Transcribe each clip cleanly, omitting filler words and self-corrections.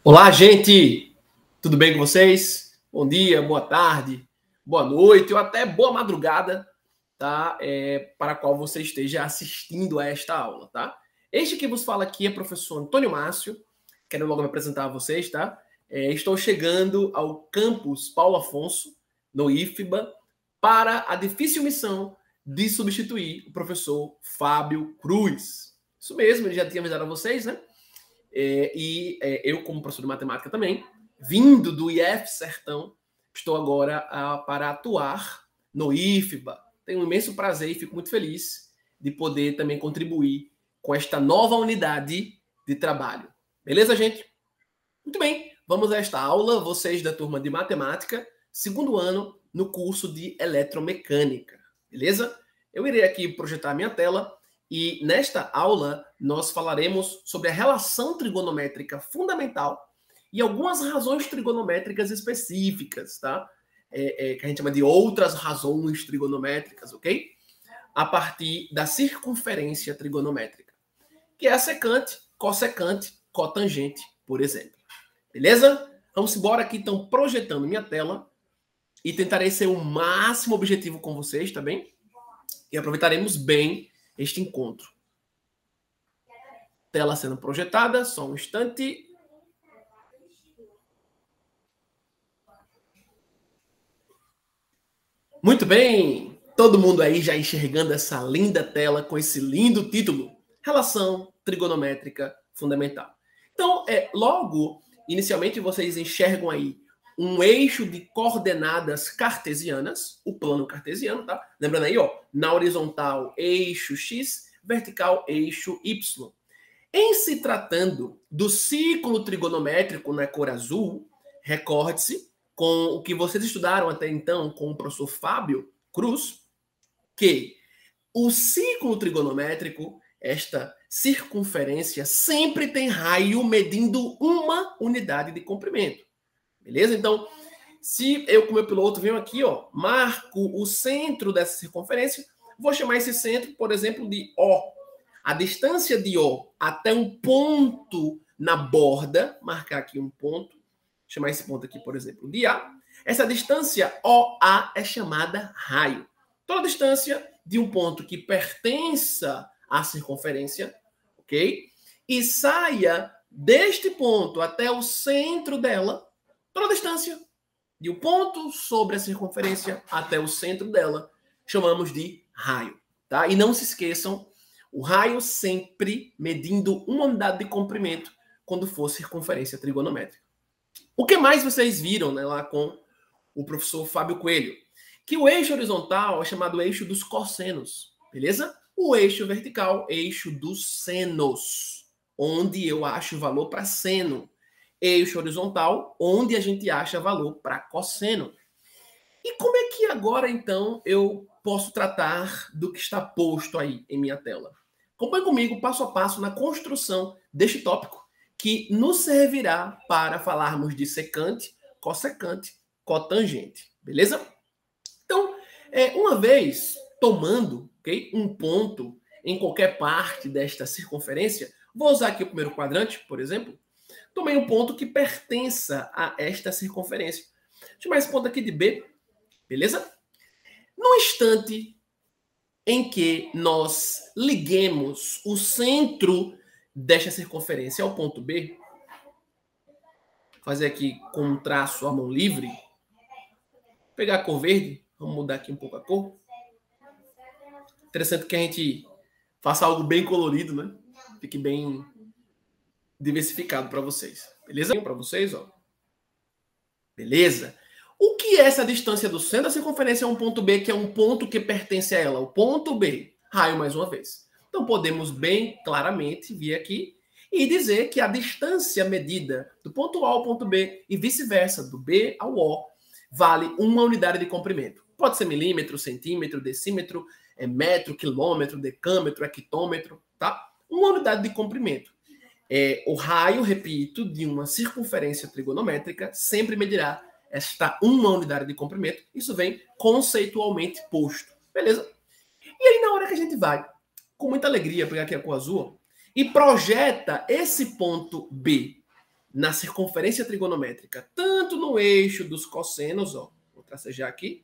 Olá, gente! Tudo bem com vocês? Bom dia, boa tarde, boa noite ou até boa madrugada, tá? Para a qual você esteja assistindo a esta aula, tá? Este que vos fala aqui é o professor Antônio Márcio. Quero logo me apresentar a vocês, tá? Estou chegando ao campus Paulo Afonso, no IFBA, para a difícil missão de substituir o professor Fábio Cruz. Isso mesmo, ele já tinha avisado a vocês, né? Eu, como professor de matemática também, vindo do IF Sertão, estou agora para atuar no IFBA. Tenho um imenso prazer e fico muito feliz de poder também contribuir com esta nova unidade de trabalho. Beleza, gente? Muito bem, vamos a esta aula, vocês da turma de matemática, segundo ano, no curso de eletromecânica. Beleza? Eu irei aqui projetar a minha tela. E nesta aula, nós falaremos sobre a relação trigonométrica fundamental e algumas razões trigonométricas específicas, tá? Que a gente chama de outras razões trigonométricas, ok? A partir da circunferência trigonométrica, que é a secante, cossecante, cotangente, por exemplo. Beleza? Vamos embora aqui, então, projetando minha tela e tentarei ser o máximo objetivo com vocês, tá bem? E aproveitaremos bem este encontro. Tela sendo projetada, só um instante. Muito bem, todo mundo aí já enxergando essa linda tela com esse lindo título, Relação Trigonométrica Fundamental. Então, logo, inicialmente vocês enxergam aí um eixo de coordenadas cartesianas, o plano cartesiano, tá? Lembrando aí, ó, na horizontal, eixo X, vertical, eixo Y. Em se tratando do ciclo trigonométrico na cor azul, recorde-se com o que vocês estudaram até então com o professor Fábio Cruz, que o ciclo trigonométrico, esta circunferência, sempre tem raio medindo uma unidade de comprimento. Beleza? Então, se eu, como meu piloto, venho aqui, ó, marco o centro dessa circunferência, vou chamar esse centro, por exemplo, de O. A distância de O até um ponto na borda, marcar aqui um ponto, chamar esse ponto aqui, por exemplo, de A. Essa distância OA é chamada raio. Toda distância de um ponto que pertença à circunferência, ok? E saia deste ponto até o centro dela, toda a distância de um ponto sobre a circunferência até o centro dela, chamamos de raio, tá? E não se esqueçam, o raio sempre medindo uma unidade de comprimento quando for circunferência trigonométrica. O que mais vocês viram, né, lá com o professor Fábio Coelho? Que o eixo horizontal é chamado eixo dos cossenos, beleza? O eixo vertical, eixo dos senos, onde eu acho o valor para seno. Eixo horizontal, onde a gente acha valor para cosseno. E como é que agora, então, eu posso tratar do que está posto aí em minha tela? Acompanhe comigo, passo a passo, na construção deste tópico, que nos servirá para falarmos de secante, cossecante, cotangente. Beleza? Então, uma vez tomando, okay, um ponto em qualquer parte desta circunferência, vou usar aqui o primeiro quadrante, por exemplo. Tomei um ponto que pertença a esta circunferência. Vou chamar esse ponto aqui de B, beleza? No instante em que nós liguemos o centro desta circunferência ao ponto B, vou fazer aqui com um traço à mão livre, vou pegar a cor verde, vamos mudar aqui um pouco a cor. Interessante que a gente faça algo bem colorido, né? Fique bem diversificado para vocês. Beleza? Para vocês, ó. Beleza? O que é essa distância do centro da circunferência a um ponto B, que é um ponto que pertence a ela? O ponto B. Raio mais uma vez. Então, podemos bem claramente vir aqui e dizer que a distância medida do ponto A ao ponto B e vice-versa, do B ao O, vale uma unidade de comprimento. Pode ser milímetro, centímetro, decímetro, metro, quilômetro, decâmetro, hectômetro, tá? Uma unidade de comprimento. O raio, repito, de uma circunferência trigonométrica sempre medirá esta uma unidade de comprimento. Isso vem conceitualmente posto. Beleza? E aí, na hora que a gente vai, com muita alegria, pegar aqui a cor azul, e projeta esse ponto B na circunferência trigonométrica, tanto no eixo dos cossenos, ó, vou tracejar aqui,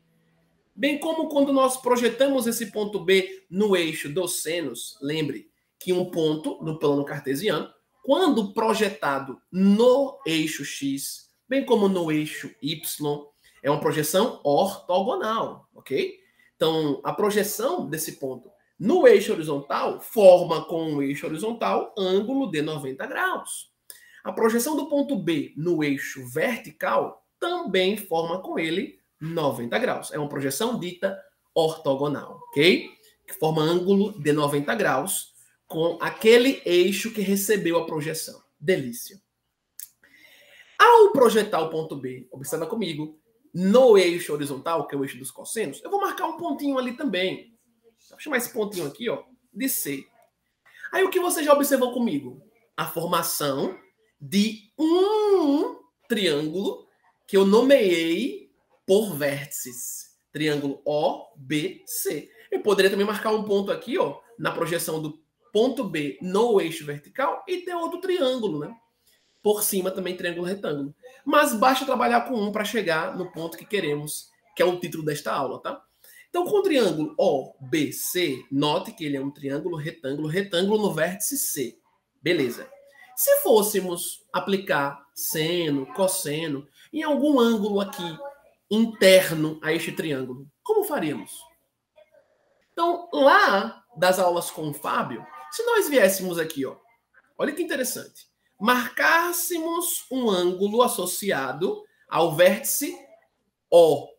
bem como quando nós projetamos esse ponto B no eixo dos senos. Lembre que um ponto no plano cartesiano, quando projetado no eixo X, bem como no eixo Y, é uma projeção ortogonal, ok? Então, a projeção desse ponto no eixo horizontal forma com o eixo horizontal ângulo de 90 graus. A projeção do ponto B no eixo vertical também forma com ele 90 graus. É uma projeção dita ortogonal, ok? Que forma ângulo de 90 graus com aquele eixo que recebeu a projeção. Delícia. Ao projetar o ponto B, observa comigo, no eixo horizontal, que é o eixo dos cossenos, eu vou marcar um pontinho ali também. Vou chamar esse pontinho aqui, ó, de C. Aí o que você já observou comigo? A formação de um triângulo que eu nomeei por vértices. Triângulo OBC. Eu poderia também marcar um ponto aqui, ó, na projeção do ponto B no eixo vertical e ter outro triângulo, né? Por cima também triângulo retângulo. Mas basta trabalhar com um para chegar no ponto que queremos, que é o título desta aula, tá? Então, com o triângulo OBC, note que ele é um triângulo retângulo, retângulo no vértice C. Beleza. Se fôssemos aplicar seno, cosseno, em algum ângulo aqui interno a este triângulo, como faríamos? Então, lá das aulas com o Fábio, se nós viéssemos aqui, ó, olha que interessante, marcássemos um ângulo associado ao vértice O,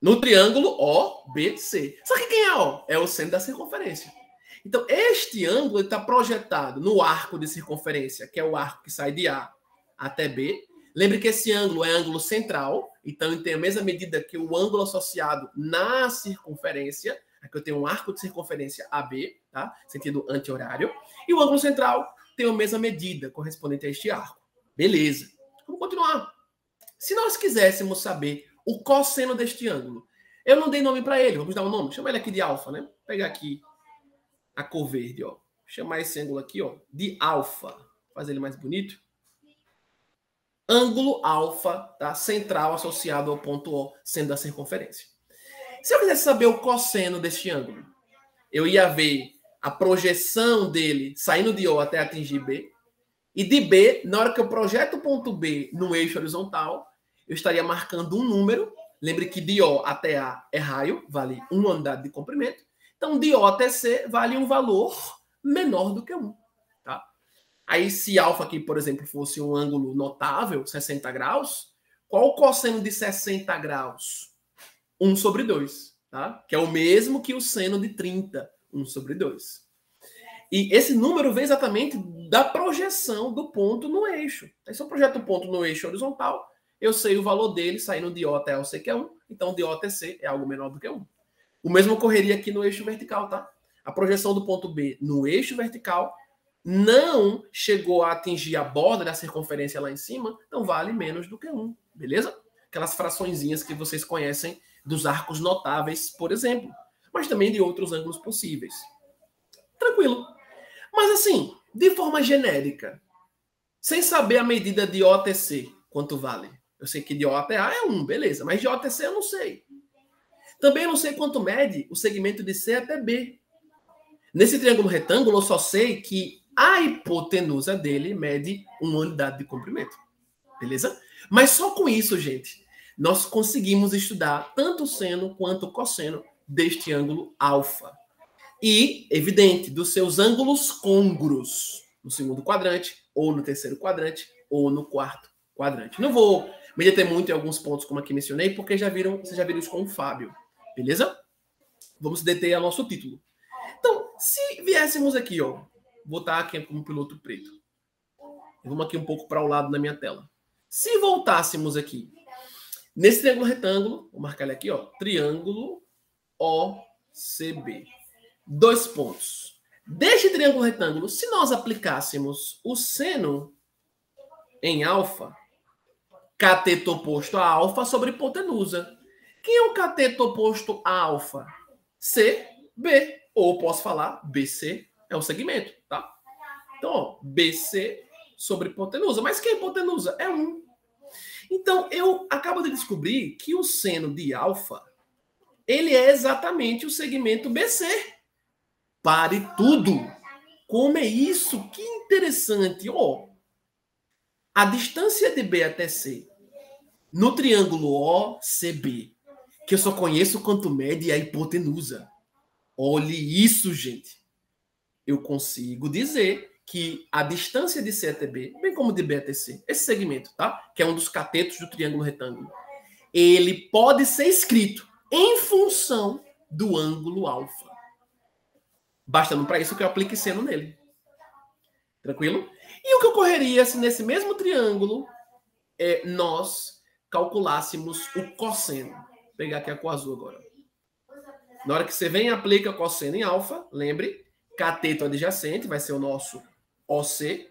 no triângulo OBC. Só que quem é O? É o centro da circunferência. Então, este ângulo está projetado no arco de circunferência, que é o arco que sai de A até B. Lembre que esse ângulo é ângulo central, então ele tem a mesma medida que o ângulo associado na circunferência. Aqui eu tenho um arco de circunferência AB, tá? Sentido anti-horário. E o ângulo central tem a mesma medida correspondente a este arco. Beleza. Vamos continuar. Se nós quiséssemos saber o cosseno deste ângulo, eu não dei nome para ele, vamos dar um nome. Chama ele aqui de alfa, né? Vou pegar aqui a cor verde, ó. Chamar esse ângulo aqui, ó, de alfa. Fazer ele mais bonito. Ângulo alfa, tá? Central associado ao ponto O, sendo da circunferência. Se eu quisesse saber o cosseno deste ângulo, eu ia ver a projeção dele saindo de O até atingir B. E de B, na hora que eu projeto o ponto B no eixo horizontal, eu estaria marcando um número. Lembre que de O até A é raio, vale 1 unidade de comprimento. Então, de O até C vale um valor menor do que 1. Tá? Aí, se alfa aqui, por exemplo, fosse um ângulo notável, 60 graus, qual o cosseno de 60 graus? 1 sobre 2, tá? Que é o mesmo que o seno de 30, 1 sobre 2. E esse número vem exatamente da projeção do ponto no eixo. Aí, se eu projeto o ponto no eixo horizontal, eu sei o valor dele saindo de O até o C, que é 1. Então, de O até C é algo menor do que 1. O mesmo ocorreria aqui no eixo vertical, tá? A projeção do ponto B no eixo vertical não chegou a atingir a borda da circunferência lá em cima, então vale menos do que 1, beleza? Aquelas fraçõezinhas que vocês conhecem dos arcos notáveis, por exemplo, mas também de outros ângulos possíveis. Tranquilo. Mas assim, de forma genérica, sem saber a medida de O até C, quanto vale? Eu sei que de O até A é 1, beleza, mas de O até C eu não sei. Também não sei quanto mede o segmento de C até B. Nesse triângulo retângulo, eu só sei que a hipotenusa dele mede 1 unidade de comprimento. Beleza? Mas só com isso, gente, nós conseguimos estudar tanto o seno quanto o cosseno deste ângulo alfa. E, evidente, dos seus ângulos côngruos, no segundo quadrante, ou no terceiro quadrante, ou no quarto quadrante. Não vou me deter muito em alguns pontos, como aqui mencionei, porque vocês já viram isso com o Fábio. Beleza? Vamos deter ao nosso título. Então, se viéssemos aqui, ó, botar aqui como piloto preto. Vamos aqui um pouco para o lado da minha tela. Se voltássemos aqui, nesse triângulo retângulo, vou marcar ele aqui, ó, triângulo OCB. 2 pontos. Deste triângulo retângulo, se nós aplicássemos o seno em alfa, cateto oposto a alfa sobre hipotenusa. Quem é o cateto oposto a alfa? CB. Ou posso falar BC é o segmento, tá? Então, ó, BC sobre hipotenusa. Mas que é hipotenusa? É 1. Então, eu acabo de descobrir que o seno de alfa, ele é exatamente o segmento BC. Pare tudo! Como é isso? Que interessante! Oh, a distância de B até C no triângulo OCB, que eu só conheço quanto mede a hipotenusa. Olhe isso, gente. Eu consigo dizer que a distância de C até B, bem como de B até C, esse segmento, tá? Que é um dos catetos do triângulo retângulo, ele pode ser escrito em função do ângulo alfa. Bastando para isso que eu aplique seno nele. Tranquilo? E o que ocorreria se nesse mesmo triângulo nós calculássemos o cosseno? Vou pegar aqui a cor azul agora. Na hora que você vem e aplica cosseno em alfa, lembre, cateto adjacente vai ser o nosso OC.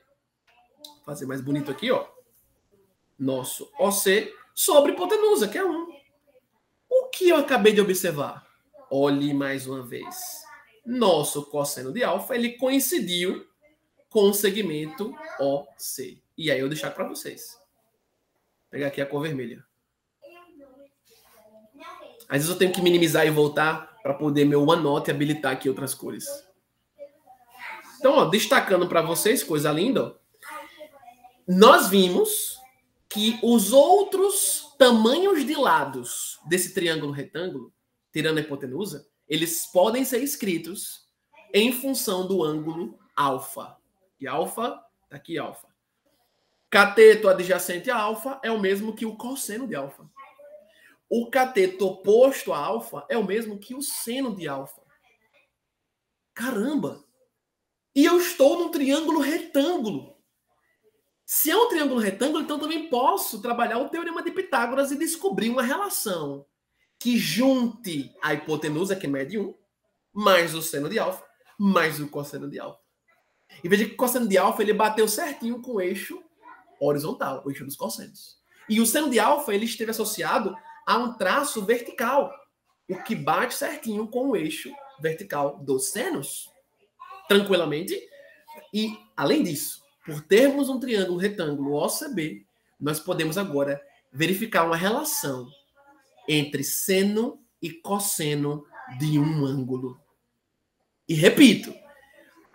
Vou fazer mais bonito aqui, ó. Nosso OC sobre hipotenusa, que é 1. O que eu acabei de observar? Olhe mais uma vez. Nosso cosseno de alfa, ele coincidiu com o segmento OC. E aí eu vou deixar para vocês. Vou pegar aqui a cor vermelha. Às vezes eu tenho que minimizar e voltar para poder meu OneNote habilitar aqui outras cores. Então, ó, destacando para vocês, coisa linda, ó, nós vimos que os outros tamanhos de lados desse triângulo retângulo, tirando a hipotenusa, eles podem ser escritos em função do ângulo alfa. E alfa, tá aqui alfa. Cateto adjacente a alfa é o mesmo que o cosseno de alfa. O cateto oposto a alfa é o mesmo que o seno de alfa. Caramba! E eu estou num triângulo retângulo. Se é um triângulo retângulo, então também posso trabalhar o teorema de Pitágoras e descobrir uma relação que junte a hipotenusa, que mede 1, mais o seno de alfa, mais o cosseno de alfa. E veja que o cosseno de alfa ele bateu certinho com o eixo horizontal, o eixo dos cossenos. E o seno de alfa ele esteve associado a um traço vertical, o que bate certinho com o eixo vertical dos senos, tranquilamente. E, além disso, por termos um triângulo retângulo OCB, nós podemos agora verificar uma relação entre seno e cosseno de um ângulo. E repito,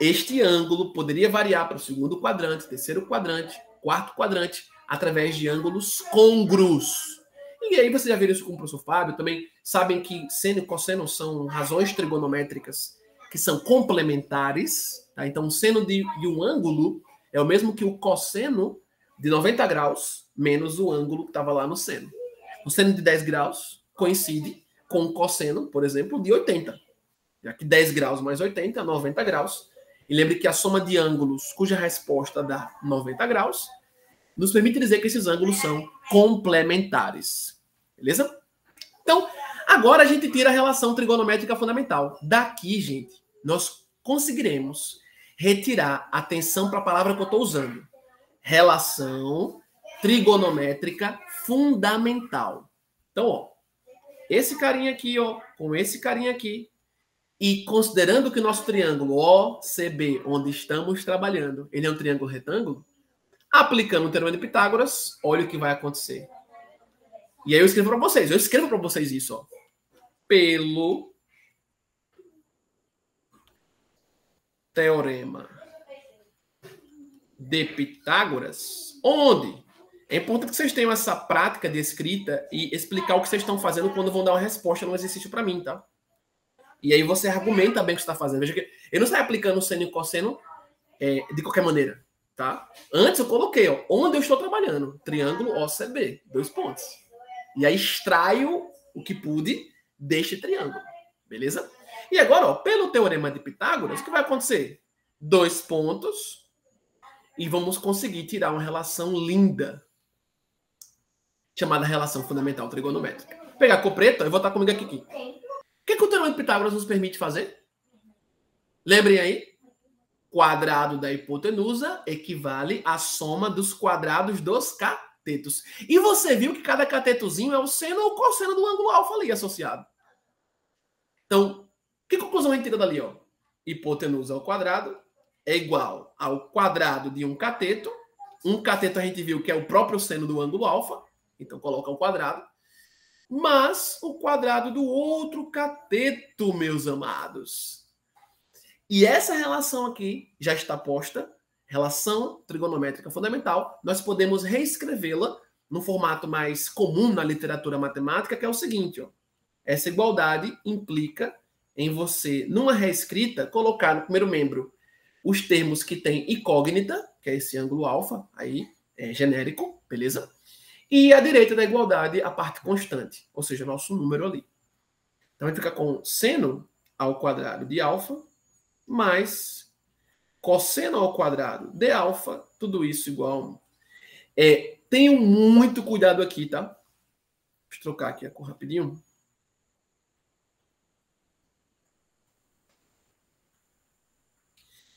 este ângulo poderia variar para o segundo quadrante, terceiro quadrante, quarto quadrante, através de ângulos côngruos. E aí você já viu isso com o professor Fábio, também sabem que seno e cosseno são razões trigonométricas que são complementares. Tá? Então, o seno de um ângulo é o mesmo que o cosseno de 90 graus menos o ângulo que estava lá no seno. O seno de 10 graus coincide com o cosseno, por exemplo, de 80. Já que 10 graus mais 80 é 90 graus. E lembre que a soma de ângulos cuja resposta dá 90 graus nos permite dizer que esses ângulos são complementares. Beleza? Então, agora a gente tira a relação trigonométrica fundamental. Daqui, gente, nós conseguiremos retirar a atenção para a palavra que eu estou usando. Relação trigonométrica fundamental. Então, ó, esse carinha aqui, ó, com esse carinha aqui, e considerando que o nosso triângulo OCB, onde estamos trabalhando, ele é um triângulo retângulo, aplicando o teorema de Pitágoras, olha o que vai acontecer. E aí eu escrevo para vocês isso, ó. Pelo teorema de Pitágoras, onde é importante que vocês tenham essa prática de escrita e explicar o que vocês estão fazendo quando vão dar uma resposta no exercício para mim, tá? E aí você argumenta bem o que você está fazendo. Veja que eu não saio aplicando o seno e o cosseno de qualquer maneira, tá? Antes eu coloquei, ó, onde eu estou trabalhando, triângulo OCB, 2 pontos. E aí extraio o que pude deste triângulo, beleza? E agora, ó, pelo teorema de Pitágoras, o que vai acontecer? 2 pontos e vamos conseguir tirar uma relação linda, chamada relação fundamental trigonométrica. Vou pegar a cor preta, eu vou botar comigo aqui. O que o teorema de Pitágoras nos permite fazer? Lembrem aí, quadrado da hipotenusa equivale à soma dos quadrados dos catetos. E você viu que cada catetozinho é o seno ou o cosseno do ângulo alfa ali associado. Então, que conclusão a gente tira dali? Hipotenusa ao quadrado é igual ao quadrado de um cateto Um cateto a gente viu que é o próprio seno do ângulo alfa, então coloca um quadrado, mas o quadrado do outro cateto, meus amados. E essa relação aqui já está posta, relação trigonométrica fundamental, nós podemos reescrevê-la no formato mais comum na literatura matemática, que é o seguinte, ó. Essa igualdade implica em você, numa reescrita, colocar no primeiro membro os termos que tem incógnita, que é esse ângulo alfa, aí é genérico, beleza? E à direita da igualdade, a parte constante, ou seja, nosso número ali. Então, a gente fica com seno ao quadrado de alfa, mais cosseno ao quadrado de alfa, tudo isso igual a 1. Tenham muito cuidado aqui, tá? Deixa eu trocar aqui a cor rapidinho.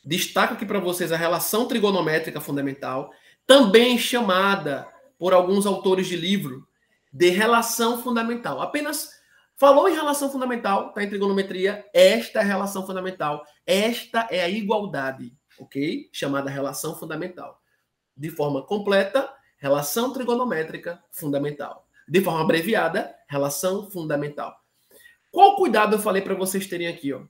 Destaco aqui para vocês a relação trigonométrica fundamental, também chamada por alguns autores de livro de relação fundamental. Apenas falou em relação fundamental, está em trigonometria, esta é a relação fundamental, esta é a igualdade, ok? Chamada relação fundamental. De forma completa, relação trigonométrica fundamental. De forma abreviada, relação fundamental. Qual cuidado eu falei para vocês terem aqui, ó?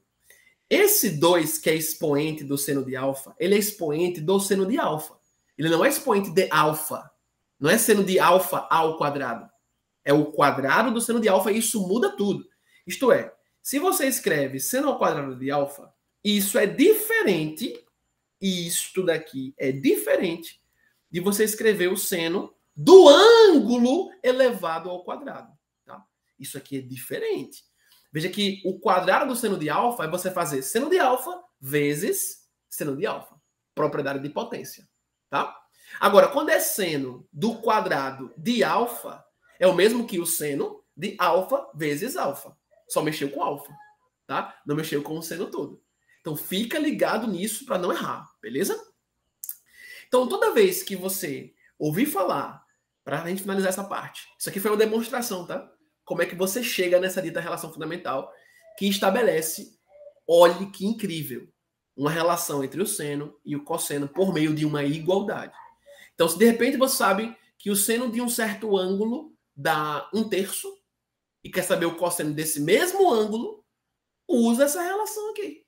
Esse 2, que é expoente do seno de alfa, ele é expoente do seno de alfa. Ele não é expoente de alfa. Não é seno de alfa ao quadrado. É o quadrado do seno de alfa e isso muda tudo. Isto é, se você escreve seno ao quadrado de alfa, isso é diferente, isto daqui é diferente de você escrever o seno do ângulo elevado ao quadrado. Tá? Isso aqui é diferente. Veja que o quadrado do seno de alfa é você fazer seno de alfa vezes seno de alfa. Propriedade de potência. Tá? Agora, quando é seno do quadrado de alfa, é o mesmo que o seno de alfa vezes alfa. Só mexeu com alfa. Tá? Não mexeu com o seno todo. Então, fica ligado nisso para não errar. Beleza? Então, toda vez que você ouvir falar, para a gente finalizar essa parte, isso aqui foi uma demonstração, tá? Como é que você chega nessa dita relação fundamental que estabelece, olhe que incrível, uma relação entre o seno e o cosseno por meio de uma igualdade. Então, se de repente você sabe que o seno de um certo ângulo dá 1/3 e quer saber o cosseno desse mesmo ângulo, usa essa relação aqui.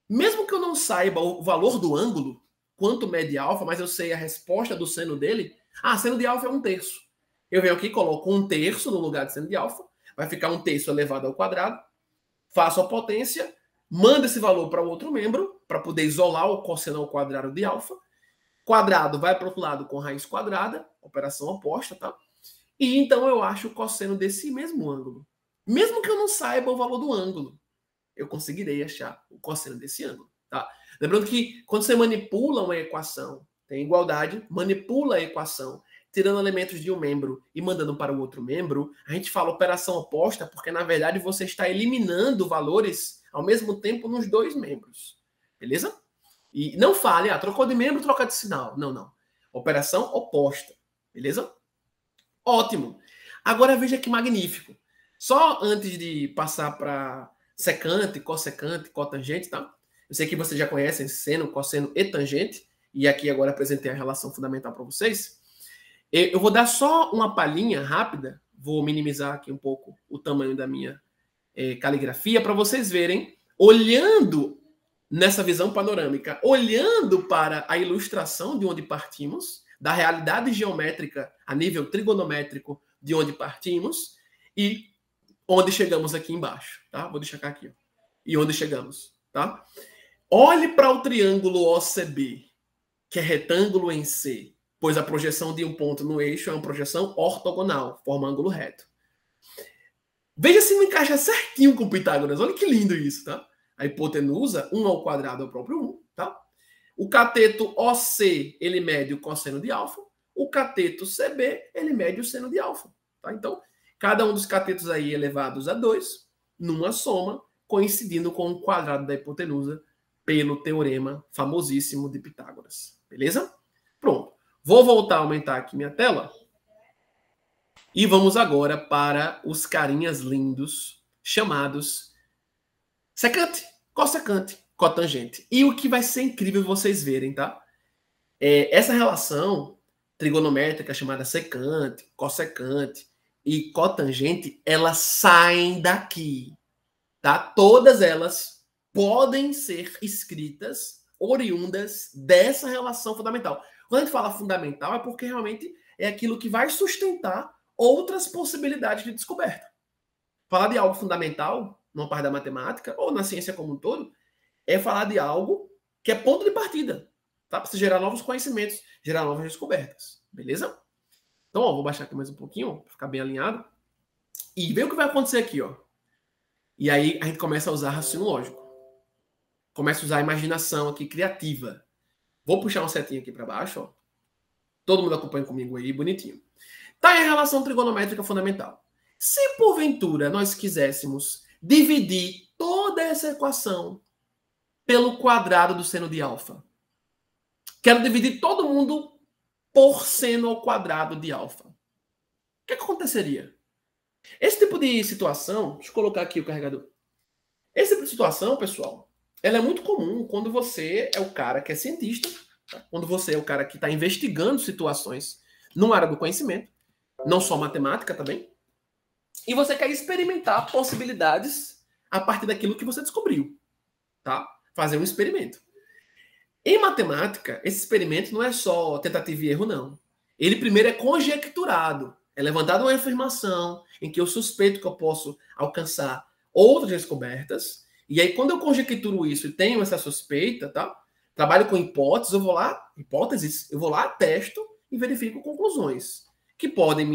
Mesmo que eu não saiba o valor do ângulo, quanto mede alfa, mas eu sei a resposta do seno dele, seno de alfa é 1/3. Eu venho aqui, coloco 1/3 no lugar de seno de alfa, vai ficar 1/3 elevado ao quadrado, faço a potência, mando esse valor para o outro membro, para poder isolar o cosseno ao quadrado de alfa. Quadrado vai para o outro lado com raiz quadrada, operação oposta, tá? E então eu acho o cosseno desse mesmo ângulo. Mesmo que eu não saiba o valor do ângulo, eu conseguirei achar o cosseno desse ângulo, tá? Lembrando que quando você manipula uma equação, tem igualdade, manipula a equação, tirando elementos de um membro e mandando para o outro membro, a gente fala operação oposta, porque na verdade você está eliminando valores ao mesmo tempo nos dois membros. Beleza? E não fale, trocou de membro, troca de sinal. Não, não. Operação oposta. Beleza? Ótimo. Agora veja que magnífico. Só antes de passar para secante, cossecante, cotangente, tá? Eu sei que vocês já conhecem seno, cosseno e tangente, e aqui agora apresentei a relação fundamental para vocês. Eu vou dar só uma palhinha rápida, vou minimizar aqui um pouco o tamanho da minha caligrafia, para vocês verem, olhando nessa visão panorâmica, olhando para a ilustração de onde partimos, da realidade geométrica a nível trigonométrico de onde partimos e onde chegamos aqui embaixo, tá? Vou deixar aqui, ó. E onde chegamos, tá? Olhe para o triângulo OCB, que é retângulo em C, pois a projeção de um ponto no eixo é uma projeção ortogonal, forma ângulo reto. Veja se não encaixa certinho com Pitágoras. Olha que lindo isso, tá? A hipotenusa, 1 ao quadrado é o próprio 1, tá? O cateto OC, ele mede o cosseno de alfa. O cateto CB, ele mede o seno de alfa, tá? Então, cada um dos catetos aí elevados a 2, numa soma, coincidindo com o quadrado da hipotenusa pelo teorema famosíssimo de Pitágoras. Beleza? Pronto. Vou voltar a aumentar aqui minha tela. E vamos agora para os carinhas lindos chamados secante, cossecante, cotangente. E o que vai ser incrível vocês verem, tá? Essa relação trigonométrica chamada secante, cossecante e cotangente, elas saem daqui, tá? Todas elas podem ser escritas oriundas dessa relação fundamental. Quando a gente fala fundamental, é porque realmente é aquilo que vai sustentar outras possibilidades de descoberta. Falar de algo fundamental, numa parte da matemática, ou na ciência como um todo, é falar de algo que é ponto de partida, tá? Para você gerar novos conhecimentos, gerar novas descobertas, beleza? Então, ó, vou baixar aqui mais um pouquinho, para ficar bem alinhado. E ver o que vai acontecer aqui, ó. E aí a gente começa a usar raciocínio lógico. Começa a usar a imaginação aqui, criativa. Vou puxar um setinho aqui para baixo, ó. Todo mundo acompanha comigo aí, bonitinho. Tá aí a relação trigonométrica fundamental. Se porventura nós quiséssemos dividir toda essa equação pelo quadrado do seno de alfa. Quero dividir todo mundo por seno ao quadrado de alfa. O que aconteceria? Esse tipo de situação, deixa eu colocar aqui o carregador. Esse tipo de situação, pessoal, ela é muito comum quando você é o cara que é cientista, tá? Quando você é o cara que está investigando situações numa área do conhecimento, não só matemática também, e você quer experimentar possibilidades a partir daquilo que você descobriu, tá? Fazer um experimento. Em matemática, esse experimento não é só tentativa e erro, não. Ele primeiro é conjecturado. É levantada uma afirmação em que eu suspeito que eu posso alcançar outras descobertas. E aí, quando eu conjecturo isso e tenho essa suspeita, tá? Trabalho com hipóteses, eu vou lá, testo e verifico conclusões que podem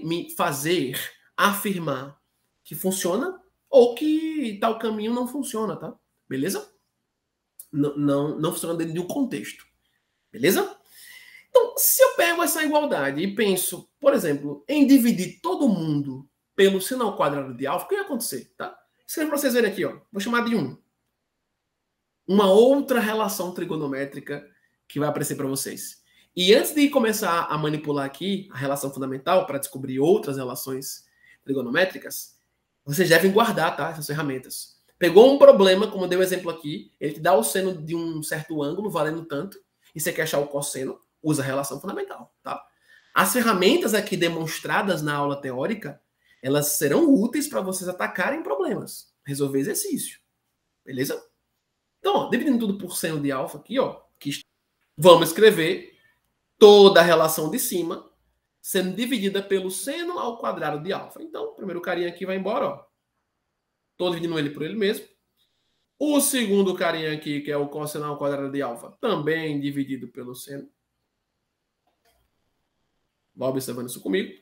me fazer afirmar que funciona ou que tal caminho não funciona, tá? Beleza? Não funciona dentro de um contexto. Beleza? Então, se eu pego essa igualdade e penso, por exemplo, em dividir todo mundo pelo seno ao quadrado de alfa, o que vai acontecer? Tá? Escreve para vocês verem aqui, ó. Vou chamar de 1. Uma outra relação trigonométrica que vai aparecer para vocês. E antes de começar a manipular aqui a relação fundamental para descobrir outras relações trigonométricas, vocês devem guardar, tá, essas ferramentas. Pegou um problema, como eu dei o exemplo aqui, ele te dá o seno de um certo ângulo, valendo tanto, e você quer achar o cosseno, usa a relação fundamental, tá? As ferramentas aqui demonstradas na aula teórica, elas serão úteis para vocês atacarem problemas, resolver exercício, beleza? Então, ó, dividindo tudo por seno de alfa aqui, ó, vamos escrever toda a relação de cima sendo dividida pelo seno ao quadrado de alfa. Então, o primeiro carinha aqui vai embora, ó. Estou dividindo ele por ele mesmo. O segundo carinha aqui, que é o cosseno ao quadrado de alfa, também dividido pelo seno. Vá observando isso comigo.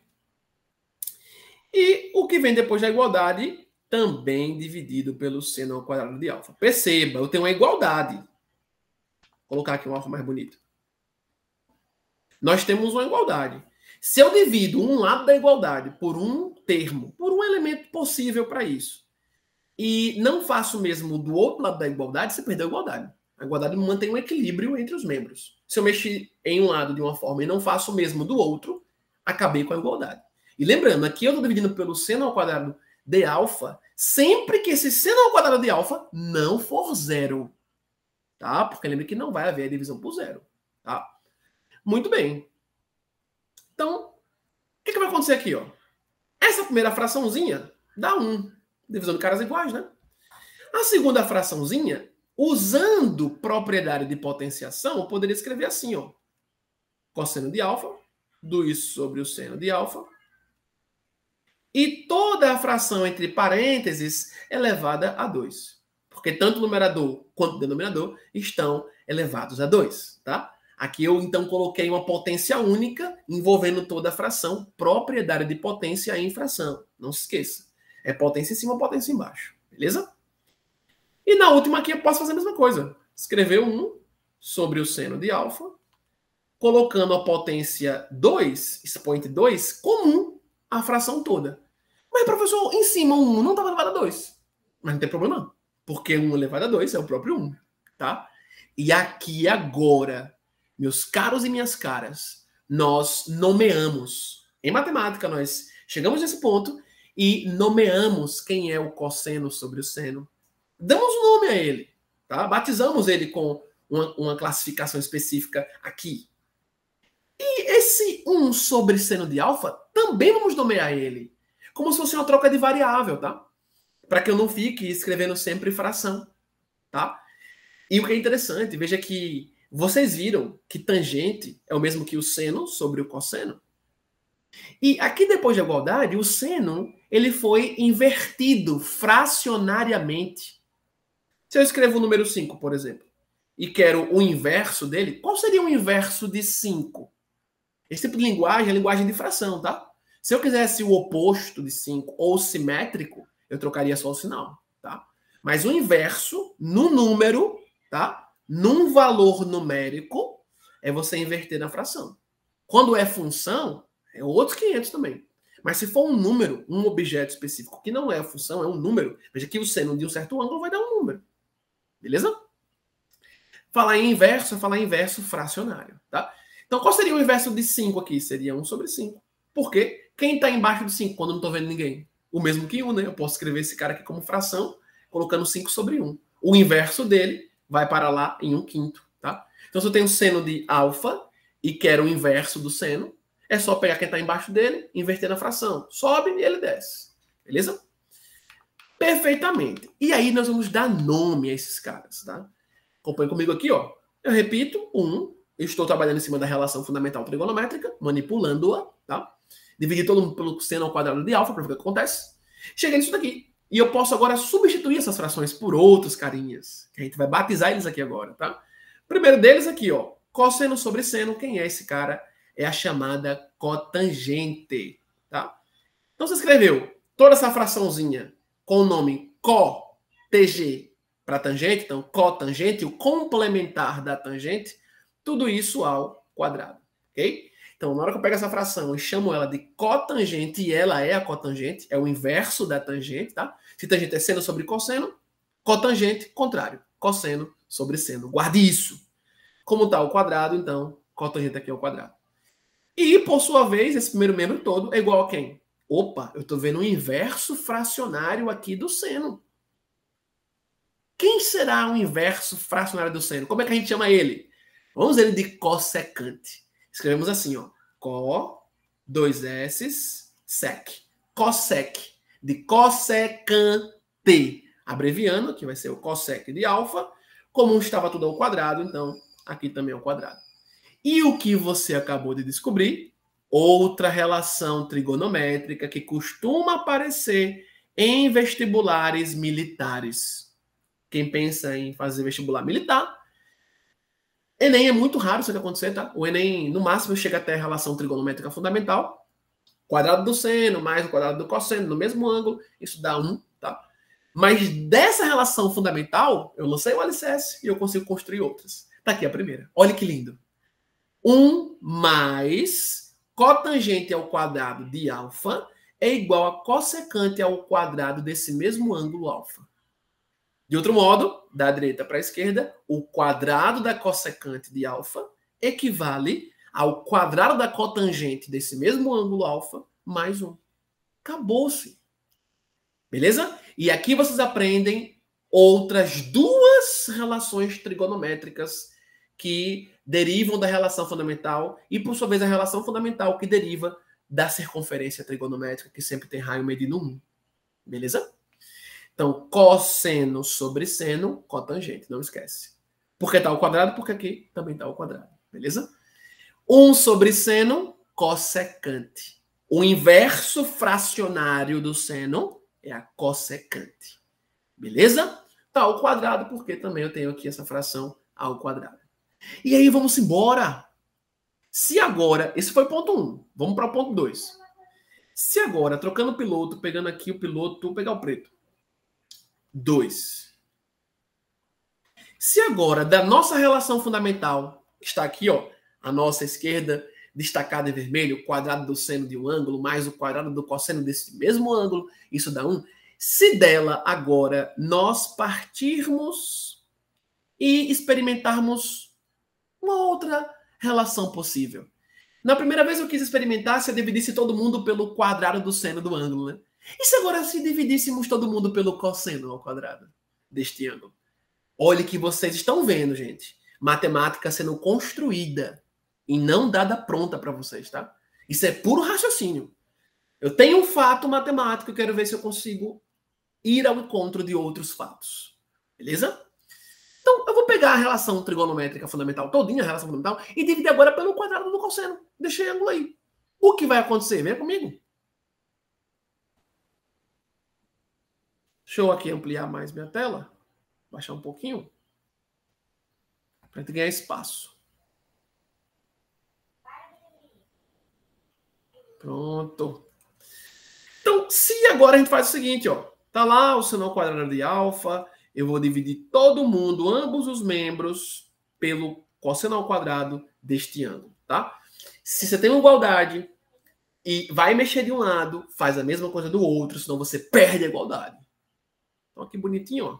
E o que vem depois da igualdade, também dividido pelo seno ao quadrado de alfa. Perceba, eu tenho uma igualdade. Vou colocar aqui um alfa mais bonito. Nós temos uma igualdade. Se eu divido um lado da igualdade por um termo, por um elemento possível para isso, e não faço o mesmo do outro lado da igualdade, você perdeu a igualdade. A igualdade mantém um equilíbrio entre os membros. Se eu mexer em um lado de uma forma e não faço o mesmo do outro, acabei com a igualdade. E lembrando, aqui eu estou dividindo pelo seno ao quadrado de alfa, sempre que esse seno ao quadrado de alfa não for zero. Tá? Porque lembre que não vai haver a divisão por zero. Tá? Muito bem. Então, o que vai acontecer aqui? Ó? Essa primeira fraçãozinha dá 1. Divisão de caras iguais, né? A segunda fraçãozinha, usando propriedade de potenciação, eu poderia escrever assim, ó. Cosseno de alfa, 2 sobre o seno de alfa. E toda a fração entre parênteses elevada a 2. Porque tanto o numerador quanto o denominador estão elevados a 2, tá? Aqui eu, então, coloquei uma potência única envolvendo toda a fração, propriedade de potência em fração. Não se esqueça. É potência em cima, potência embaixo. Beleza? E na última aqui eu posso fazer a mesma coisa. Escrever 1 sobre o seno de alfa, colocando a potência 2, expoente 2, comum à fração toda. Mas, professor, em cima o 1 não estava elevado a 2. Mas não tem problema não. Porque 1 elevado a 2 é o próprio 1. Tá? E aqui agora, meus caros e minhas caras, nós nomeamos. Em matemática, nós chegamos nesse ponto e nomeamos quem é o cosseno sobre o seno. Damos um nome a ele, tá? Batizamos ele com uma classificação específica aqui. E esse 1 sobre seno de alfa, também vamos nomear ele. Como se fosse uma troca de variável, tá? Para que eu não fique escrevendo sempre fração, tá? E o que é interessante, veja que vocês viram que tangente é o mesmo que o seno sobre o cosseno. E aqui depois da igualdade, o seno ele foi invertido fracionariamente. Se eu escrevo o número 5, por exemplo, e quero o inverso dele, qual seria o inverso de 5? Esse tipo de linguagem é linguagem de fração, tá? Se eu quisesse o oposto de 5 ou simétrico, eu trocaria só o sinal, tá? Mas o inverso, no número, tá? Num valor numérico, é você inverter na fração. Quando é função, é outros 500 também. Mas se for um número, um objeto específico, que não é a função, é um número, veja que o seno de um certo ângulo vai dar um número. Beleza? Falar em inverso é falar em inverso fracionário, tá? Então, qual seria o inverso de 5 aqui? Seria 1 sobre 5. Por quê? Quem está embaixo de 5 quando eu não estou vendo ninguém? O mesmo que 1, né? Eu posso escrever esse cara aqui como fração, colocando 5 sobre 1. O inverso dele vai para lá em 1/5, tá? Então, se eu tenho seno de alfa e quero o inverso do seno, é só pegar quem está embaixo dele, inverter na fração. Sobe e ele desce. Beleza? Perfeitamente. E aí nós vamos dar nome a esses caras, tá? Acompanhe comigo aqui, ó. Eu repito, 1. Eu estou trabalhando em cima da relação fundamental trigonométrica, manipulando-a, tá? Dividir todo mundo pelo seno ao quadrado de alfa para ver o que acontece. Cheguei nisso daqui. E eu posso agora substituir essas frações por outros carinhas, que a gente vai batizar eles aqui agora, tá? O primeiro deles aqui, ó. Cosseno sobre seno. Quem é esse cara? É a chamada cotangente, tá? Então você escreveu toda essa fraçãozinha com o nome cotg para tangente, então cotangente, o complementar da tangente, tudo isso ao quadrado, ok? Então, na hora que eu pego essa fração e chamo ela de cotangente, e ela é a cotangente, é o inverso da tangente, tá? Se tangente é seno sobre cosseno, cotangente, contrário, cosseno sobre seno. Guarde isso. Como está o quadrado, então, cotangente aqui é o quadrado. E, por sua vez, esse primeiro membro todo é igual a quem? Opa, eu estou vendo o inverso fracionário aqui do seno. Quem será o inverso fracionário do seno? Como é que a gente chama ele? Vamos ele de cossecante. Escrevemos assim, ó. Co, 2 S, sec. Cossec. De cossecante. Abreviando, que vai ser o cossec de alfa. Como estava tudo ao quadrado, então aqui também é ao quadrado. E o que você acabou de descobrir? Outra relação trigonométrica que costuma aparecer em vestibulares militares. Quem pensa em fazer vestibular militar, Enem é muito raro isso acontecer, tá? O Enem, no máximo, chega até a relação trigonométrica fundamental, quadrado do seno mais o quadrado do cosseno, no mesmo ângulo, isso dá 1, tá? Mas dessa relação fundamental, eu lancei o alicerce e eu consigo construir outras. Tá aqui a primeira. Olha que lindo. 1 mais cotangente ao quadrado de alfa é igual a cossecante ao quadrado desse mesmo ângulo alfa. De outro modo, da direita para a esquerda, o quadrado da cossecante de alfa equivale ao quadrado da cotangente desse mesmo ângulo alfa mais 1. Acabou-se. Beleza? E aqui vocês aprendem outras duas relações trigonométricas que derivam da relação fundamental e, por sua vez, a relação fundamental que deriva da circunferência trigonométrica, que sempre tem raio medindo 1. Beleza? Então, cosseno sobre seno, cotangente, não esquece. Por que está ao quadrado? Porque aqui também está ao quadrado, beleza? 1 sobre seno, cossecante. O inverso fracionário do seno é a cossecante, beleza? Está ao quadrado porque também eu tenho aqui essa fração ao quadrado. E aí, vamos embora. Se agora, esse foi ponto 1, vamos para o ponto 2. Se agora, trocando o piloto, pegando aqui o piloto, vou pegar o preto. 2. Se agora, da nossa relação fundamental, que está aqui, ó, a nossa esquerda, destacada em vermelho, o quadrado do seno de um ângulo, mais o quadrado do cosseno desse mesmo ângulo, isso dá 1. Se dela agora nós partirmos e experimentarmos uma outra relação possível. Na primeira vez eu quis experimentar se eu dividisse todo mundo pelo quadrado do seno do ângulo, né? E se agora se dividíssemos todo mundo pelo cosseno ao quadrado deste ângulo? Olhe que vocês estão vendo, gente. Matemática sendo construída. e não dada pronta para vocês, tá? Isso é puro raciocínio. Eu tenho um fato matemático, eu quero ver se eu consigo ir ao encontro de outros fatos. Beleza? Então, eu vou pegar a relação trigonométrica fundamental todinha, a relação fundamental, e dividir agora pelo quadrado do cosseno. Deixei ângulo aí. O que vai acontecer? Venha comigo. Deixa eu aqui ampliar mais minha tela. Baixar um pouquinho. Para gente ganhar espaço. Pronto. Então, se agora a gente faz o seguinte, ó. Tá lá o seno ao quadrado de alfa. Eu vou dividir todo mundo, ambos os membros, pelo cosseno ao quadrado deste ângulo, tá? Se você tem uma igualdade e vai mexer de um lado, faz a mesma coisa do outro, senão você perde a igualdade. Então, aqui bonitinho, ó.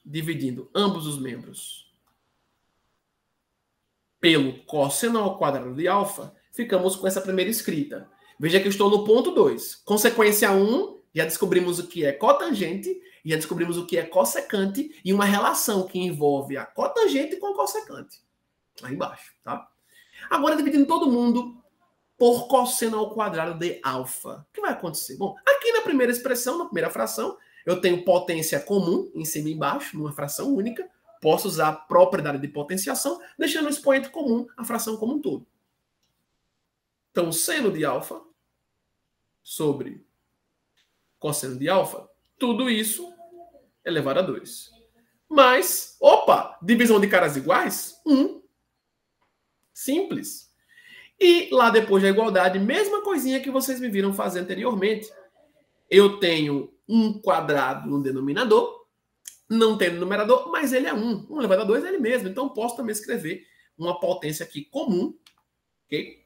Dividindo ambos os membros pelo cosseno ao quadrado de alfa, ficamos com essa primeira escrita. Veja que eu estou no ponto 2. Consequência 1, já descobrimos o que é cotangente, já descobrimos o que é cossecante e uma relação que envolve a cotangente com a cossecante. Lá embaixo, tá? Agora, dividindo todo mundo por cosseno ao quadrado de alfa. O que vai acontecer? Bom, aqui na primeira expressão, na primeira fração, eu tenho potência comum em cima e embaixo, numa fração única. Posso usar a propriedade de potenciação, deixando o expoente comum, a fração como um todo. Então, seno de alfa sobre cosseno de alfa, tudo isso elevado a 2. Mas, opa, divisão de caras iguais? 1. Simples. E lá depois da igualdade, mesma coisinha que vocês me viram fazer anteriormente. Eu tenho um quadrado no denominador, não tem no numerador, mas ele é 1. 1 elevado a 2 é ele mesmo. Então, posso também escrever uma potência aqui comum, ok?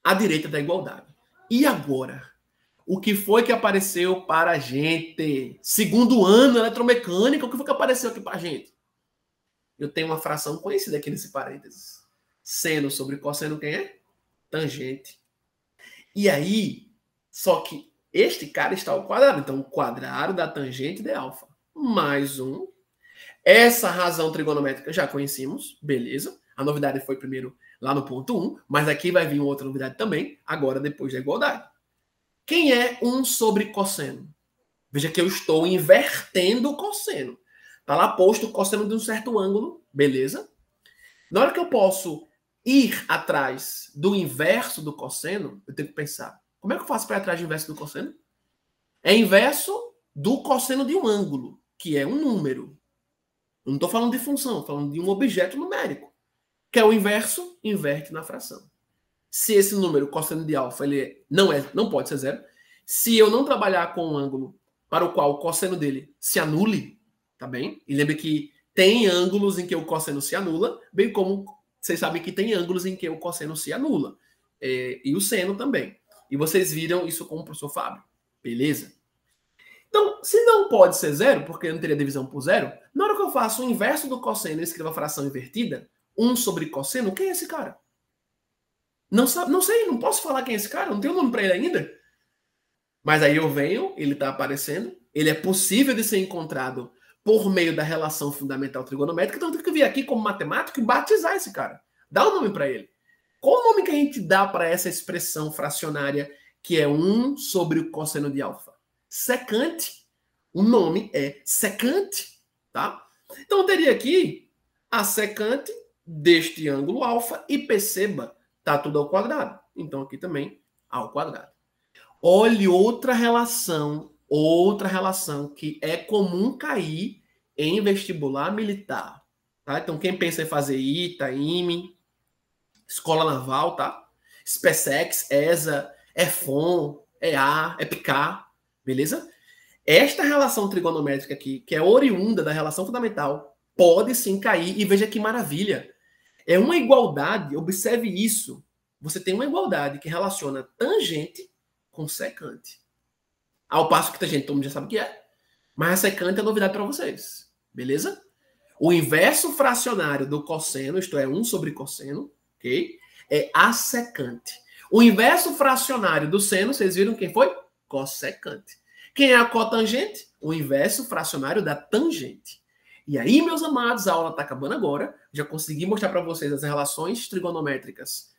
À direita da igualdade. E agora? O que foi que apareceu para a gente? Segundo ano eletromecânica, o que foi que apareceu aqui para a gente? Eu tenho uma fração conhecida aqui nesse parênteses. Seno sobre cosseno, quem é? Tangente. E aí, só que este cara está ao quadrado. Então, o quadrado da tangente de alfa. Mais 1. Essa razão trigonométrica já conhecemos. Beleza. A novidade foi primeiro lá no ponto 1. Mas aqui vai vir outra novidade também. Agora, depois da igualdade. Quem é 1 sobre cosseno? Veja que eu estou invertendo o cosseno. Está lá posto o cosseno de um certo ângulo. Beleza. Na hora que eu posso ir atrás do inverso do cosseno, eu tenho que pensar, como é que eu faço para ir atrás do inverso do cosseno? É inverso do cosseno de um ângulo, que é um número. Eu não estou falando de função, estou falando de um objeto numérico. Que é o inverso, inverte na fração. Se esse número, cosseno de alfa, ele não pode ser 0, se eu não trabalhar com um ângulo para o qual o cosseno dele se anule, tá bem? E lembre que tem ângulos em que o cosseno se anula, bem como vocês sabem que tem ângulos em que o cosseno se anula. E o seno também. E vocês viram isso com o professor Fábio. Beleza? Então, se não pode ser 0, porque eu não teria divisão por 0, na hora que eu faço o inverso do cosseno e escrevo a fração invertida, 1 sobre cosseno, quem é esse cara? Não sei, não posso falar quem é esse cara, não tenho nome para ele ainda. Mas aí eu venho, ele está aparecendo, ele é possível de ser encontrado por meio da relação fundamental trigonométrica, então eu tenho que vir aqui como matemático e batizar esse cara. Dá um nome para ele. Qual o nome que a gente dá para essa expressão fracionária que é 1 sobre o cosseno de alfa? Secante. O nome é secante, tá? Então eu teria aqui a secante deste ângulo alfa e perceba, tá tudo ao quadrado. Então aqui também ao quadrado. Olhe outra relação que é comum cair em vestibular militar. Tá? Então, quem pensa em fazer ITA, IME, Escola Naval, tá? SpaceX, ESA, EFON, EA, EPICAR, beleza? Esta relação trigonométrica aqui, que é oriunda da relação fundamental, pode sim cair, e veja que maravilha. É uma igualdade, observe isso. Você tem uma igualdade que relaciona tangente com secante. Ao passo que tangente todo mundo já sabe o que é, mas a secante é novidade para vocês. Beleza? O inverso fracionário do cosseno, isto é, 1 sobre cosseno, ok? É a secante. O inverso fracionário do seno, vocês viram quem foi? Cossecante. Quem é a cotangente? O inverso fracionário da tangente. E aí, meus amados, a aula está acabando agora. Já consegui mostrar para vocês as relações trigonométricas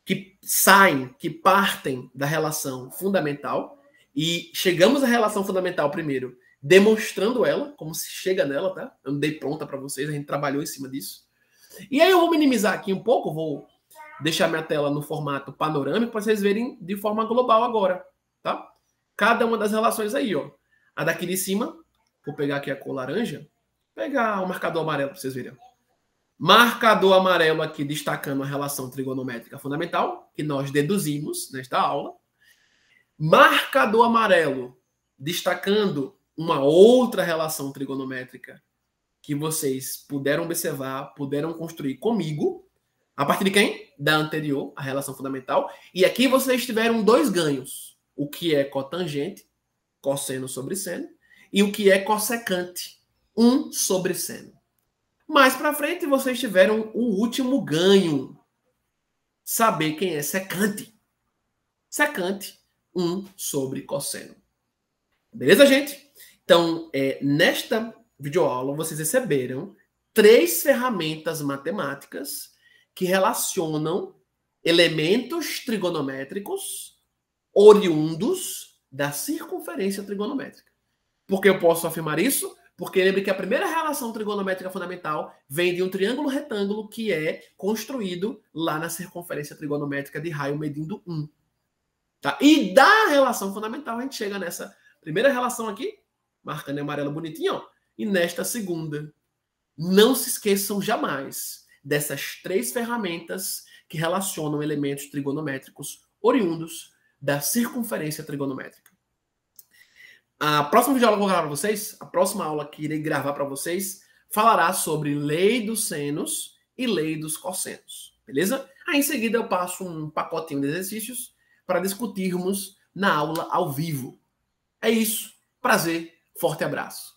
que saem, que partem da relação fundamental. E chegamos à relação fundamental primeiro, demonstrando ela, como se chega nela, tá? Eu não dei pronta para vocês, a gente trabalhou em cima disso. E aí eu vou minimizar aqui um pouco, vou deixar minha tela no formato panorâmico para vocês verem de forma global agora, tá? Cada uma das relações aí, ó. A daqui de cima, vou pegar aqui a cor laranja, vou pegar o marcador amarelo para vocês verem. Marcador amarelo aqui destacando a relação trigonométrica fundamental, que nós deduzimos nesta aula. Marcador amarelo destacando uma outra relação trigonométrica que vocês puderam observar, puderam construir comigo. A partir de quem? Da anterior, a relação fundamental. E aqui vocês tiveram dois ganhos. O que é cotangente, cosseno sobre seno, e o que é cossecante, 1 sobre seno. Mais para frente, vocês tiveram o último ganho. Saber quem é secante. Secante, 1 sobre cosseno. Beleza, gente? Então, nesta videoaula, vocês receberam 3 ferramentas matemáticas que relacionam elementos trigonométricos oriundos da circunferência trigonométrica. Por que eu posso afirmar isso? Porque lembre que a primeira relação trigonométrica fundamental vem de um triângulo retângulo que é construído lá na circunferência trigonométrica de raio medindo 1. Tá? E da relação fundamental a gente chega nessa primeira relação aqui, marcando em amarelo bonitinho, ó, e nesta segunda. Não se esqueçam jamais dessas 3 ferramentas que relacionam elementos trigonométricos oriundos da circunferência trigonométrica. A próxima videoaula que eu vou gravar para vocês, a próxima aula que irei gravar para vocês, falará sobre lei dos senos e lei dos cossenos, beleza? Aí em seguida eu passo um pacotinho de exercícios para discutirmos na aula ao vivo. É isso. Prazer. Forte abraço.